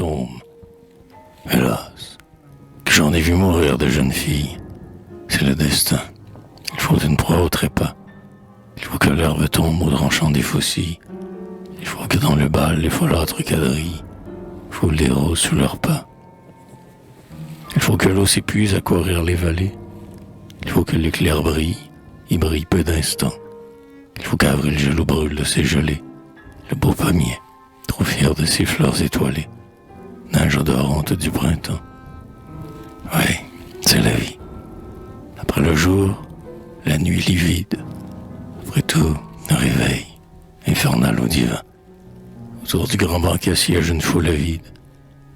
fantômes. Hélas, que j'en ai vu mourir de jeunes filles. C'est le destin. Il faut une proie au trépas. Il faut que l'herbe tombe au tranchant des faucilles. Il faut que dans le bal les folâtres quadrillent foulent des roses sous leurs pas. Il faut que l'eau s'épuise à courir les vallées. Il faut que l'éclair brille, il brille peu d'instants. Il faut qu'avril jaloux brûle de ses gelées. Le beau pommier, trop fier de ses fleurs étoilées, nage odorante du printemps. Oui, c'est la vie. Après le jour, la nuit livide. Après tout, un réveil, infernal ou divin. Autour du grand banquet siège une foule vide,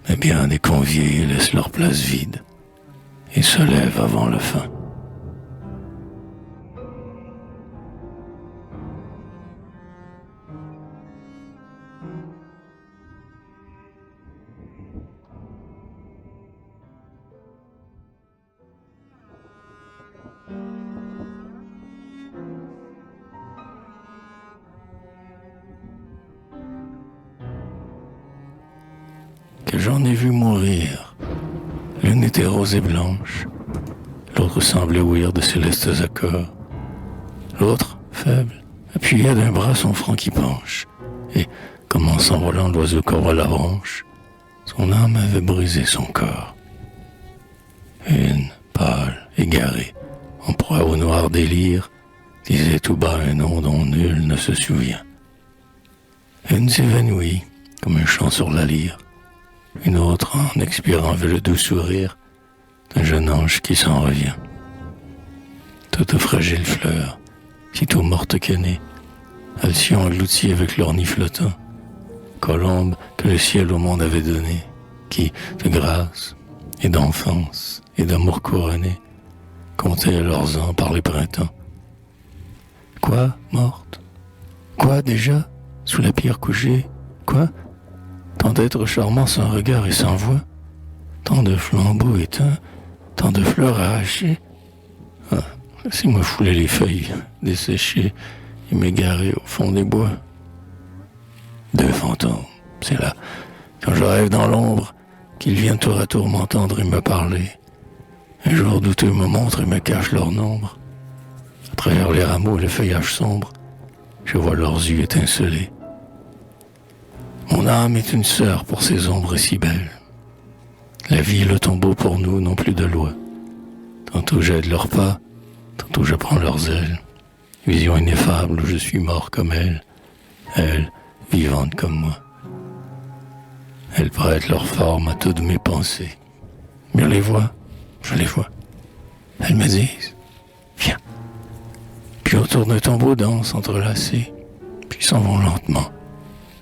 mais bien des conviés laissent leur place vide et se lèvent avant la fin. Que j'en ai vu mourir. L'une était rose et blanche, l'autre semblait ouïr de célestes accords. L'autre, faible, appuyait d'un bras son front qui penche, et, comme en s'envolant l'oiseau corps à la branche, son âme avait brisé son corps. Une, pâle, égarée, en proie au noir délire, disait tout bas un nom dont nul ne se souvient. Une s'évanouit, comme un chant sur la lyre. Une autre, en expirant, veut le doux sourire d'un jeune ange qui s'en revient. Toute fragile fleur, sitôt morte que née, Alcyon engloutie avec l'ornie flottant, colombe que le ciel au monde avait donnée, qui, de grâce et d'enfance et d'amour couronné, comptaient leurs ans par les printemps. Quoi, morte? Quoi, déjà? Sous la pierre couchée? Quoi? Tant d'êtres charmants sans regard et sans voix, tant de flambeaux éteints, tant de fleurs arrachées. Ah, laissez-moi fouler les feuilles, dessécher et m'égarer au fond des bois. Deux fantômes, c'est là, quand je rêve dans l'ombre, qu'ils viennent tour à tour m'entendre et me parler. Un jour douteux me montre et me cache leur nombre. À travers les rameaux et le feuillage sombre, je vois leurs yeux étinceler. Mon âme est une sœur pour ces ombres si belles. La vie et le tombeau pour nous n'ont plus de loi. Tantôt j'aide leurs pas, tantôt je prends leurs ailes. Vision ineffable où je suis mort comme elles, elles vivantes comme moi. Elles prêtent leur forme à toutes mes pensées. Je les vois, je les vois. Elles me disent, viens. Puis autour d'un tombeau dansent entrelacés, puis s'en vont lentement,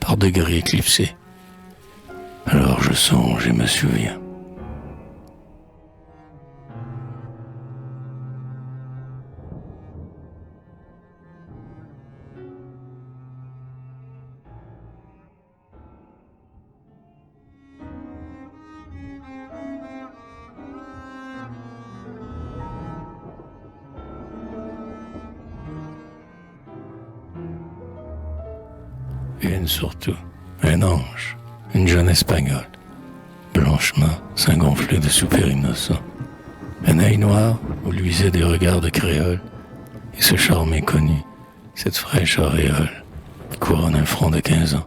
par degrés éclipsés. Alors je songe et me souviens. Une surtout, un ange, une jeune espagnole, blanchement, sein gonflé de soupir innocent, un œil noir où luisaient des regards de créole, et ce charme inconnu, cette fraîche auréole, qui couronne un front de 15 ans.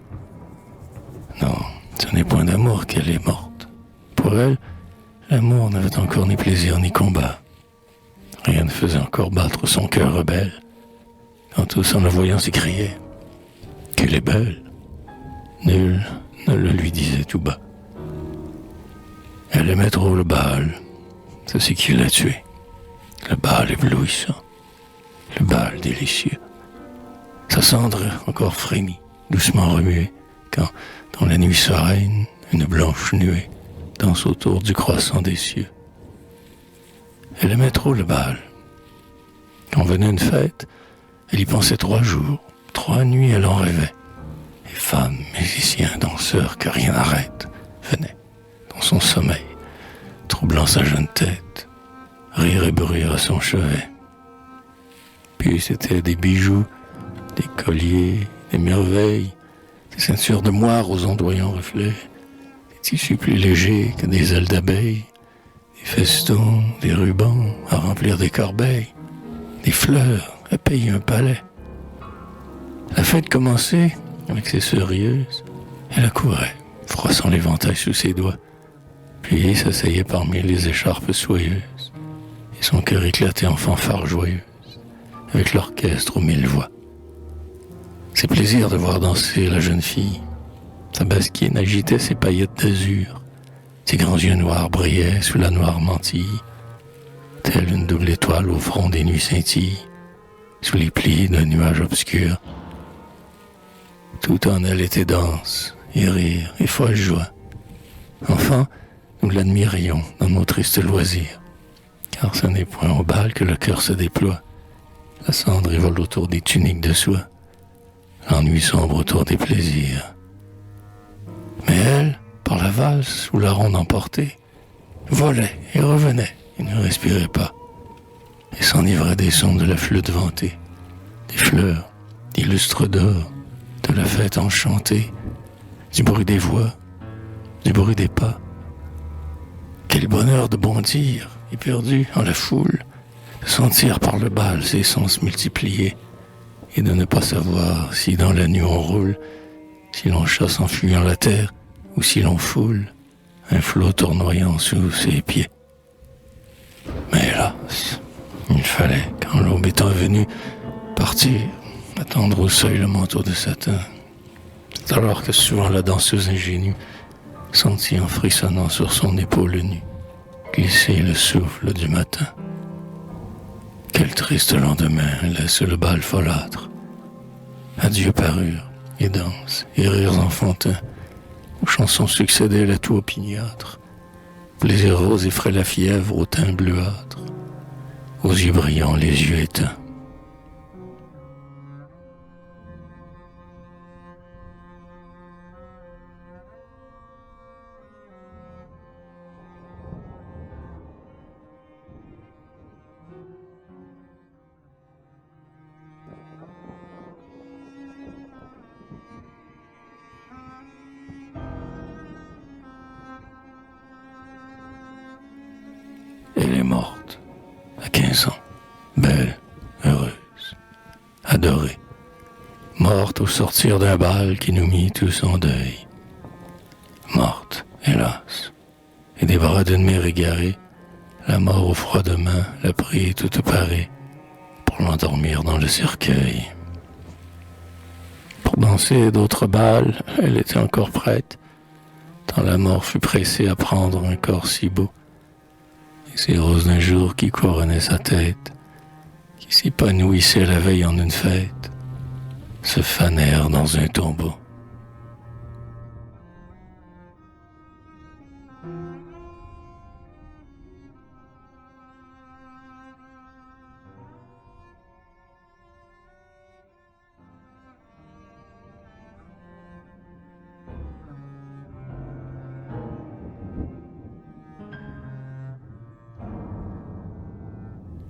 Non, ce n'est point d'amour qu'elle est morte. Pour elle, l'amour n'avait encore ni plaisir ni combat. Rien ne faisait encore battre son cœur rebelle, quand tous en le voyant s'écriaient « Qu'elle est belle !» Nul ne le lui disait tout bas. Elle aimait trop le bal, c'est ce qui l'a tué. Le bal éblouissant, le bal délicieux. Sa cendre encore frémit, doucement remuée, quand, dans la nuit sereine, une blanche nuée danse autour du croissant des cieux. Elle aimait trop le bal. Quand venait une fête, elle y pensait 3 jours, 3 nuits elle en rêvait. Et femmes, musiciens, danseurs, que rien n'arrête, venaient, dans son sommeil, troublant sa jeune tête, rire et bruire à son chevet. Puis c'était des bijoux, des colliers, des merveilles, des ceintures de moire aux ondoyants reflets, des tissus plus légers que des ailes d'abeilles, des festons, des rubans à remplir des corbeilles, des fleurs à payer un palais. La fête commençait avec ses sérieuses. Elle accourait, froissant l'éventail sous ses doigts, puis s'asseyait parmi les écharpes soyeuses, et son cœur éclatait en fanfare joyeuse, avec l'orchestre aux 1000 voix. C'est plaisir de voir danser la jeune fille. Sa basquine agitait ses paillettes d'azur, ses grands yeux noirs brillaient sous la noire mantille, telle une double étoile au front des nuits scintillent, sous les plis d'un nuage obscur. Tout en elle était danse, et rire, et folle joie. Enfin, nous l'admirions dans nos tristes loisirs, car ce n'est point au bal que le cœur se déploie. La cendre y vole autour des tuniques de soie, l'ennui sombre autour des plaisirs. Mais elle, par la valse ou la ronde emportée, volait et revenait et ne respirait pas, et s'enivrait des sons de la flûte vantée, des fleurs, des lustres d'or, de la fête enchantée, du bruit des voix, du bruit des pas. Quel bonheur de bondir, éperdu en la foule, de sentir par le bal ses sens multipliés, et de ne pas savoir si dans la nuit on roule, si l'on chasse en fuyant la terre, ou si l'on foule un flot tournoyant sous ses pieds. Mais hélas, il fallait, quand l'aube étant venue, partir, attendre au seuil le manteau de satin. C'est alors que souvent la danseuse ingénue sentit en frissonnant sur son épaule nue glisser le souffle du matin. Quel triste lendemain laisse le bal folâtre. Adieu parure, et danse, et rires enfantins, aux chansons succédaient la toux opiniâtre. Plaisir rose effraie la fièvre au teint bleuâtre, aux yeux brillants les yeux éteints. Elle est morte, à 15 ans, belle, heureuse, adorée, morte au sortir d'un bal qui nous mit tous en deuil. Morte, hélas, et des bras d'une mère égarée, la mort au froid de main l'a pris toute parée pour l'endormir dans le cercueil. Pour danser d'autres bals, elle était encore prête, tant la mort fut pressée à prendre un corps si beau. Ces roses d'un jour qui couronnaient sa tête, qui s'épanouissaient la veille en une fête, se fanèrent dans un tombeau.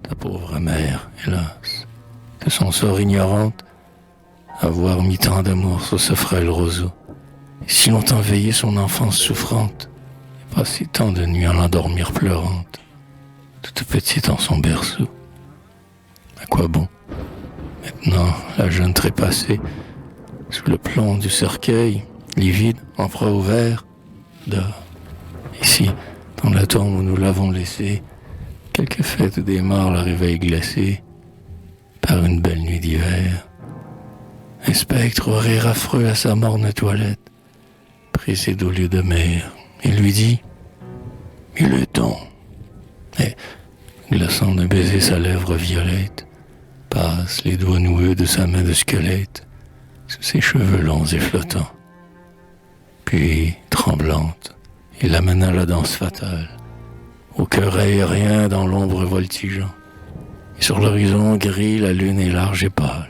Ta pauvre mère, hélas, de son sort ignorante, avoir mis tant d'amour sur ce frêle roseau, et si longtemps veillé son enfance souffrante, et passé tant de nuits à l'endormir pleurante, toute petite en son berceau. À quoi bon? Maintenant, la jeune trépassée, sous le plomb du cercueil, livide, en bras ouverts, dort. Ici, dans la tombe où nous l'avons laissée, quelques fêtes des morts la réveillent glacée par une belle nuit d'hiver. Un spectre au rire affreux à sa morne toilette préside au lieu de mer et lui dit « Il est temps ». Et, glaçant d'un baiser sa lèvre violette, passe les doigts noueux de sa main de squelette sous ses cheveux longs et flottants. Puis, tremblante, il l'amène à la danse fatale, au cœur aérien dans l'ombre voltigeant. Et sur l'horizon gris, la lune est large et pâle,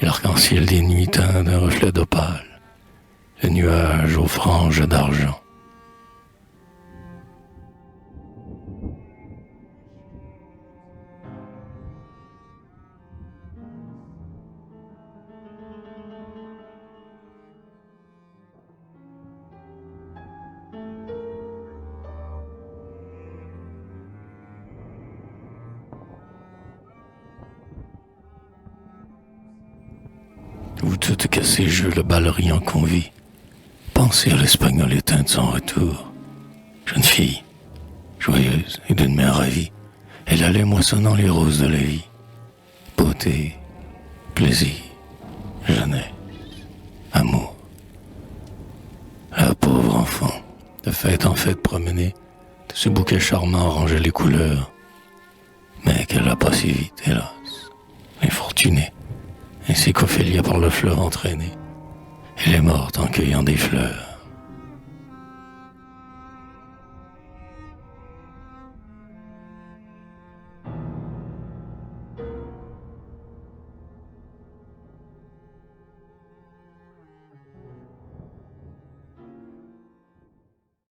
et l'arc-en-ciel des nuits teint d'un reflet d'opale, le nuage aux franges d'argent. où toutes cassées jeux le bal riant qu'on vit. Pensez à l'espagnol éteint de son retour. Jeune fille, joyeuse et d'une mère ravie, elle allait moissonnant les roses de la vie. Beauté, plaisir, jeunesse, amour. La pauvre enfant, de fête en fête promenée, de ce bouquet charmant rangeait les couleurs, mais qu'elle n'a pas si vite, hélas, l'infortunée, ainsi qu'Ophélia par le fleuve entraînée. Elle est morte en cueillant des fleurs.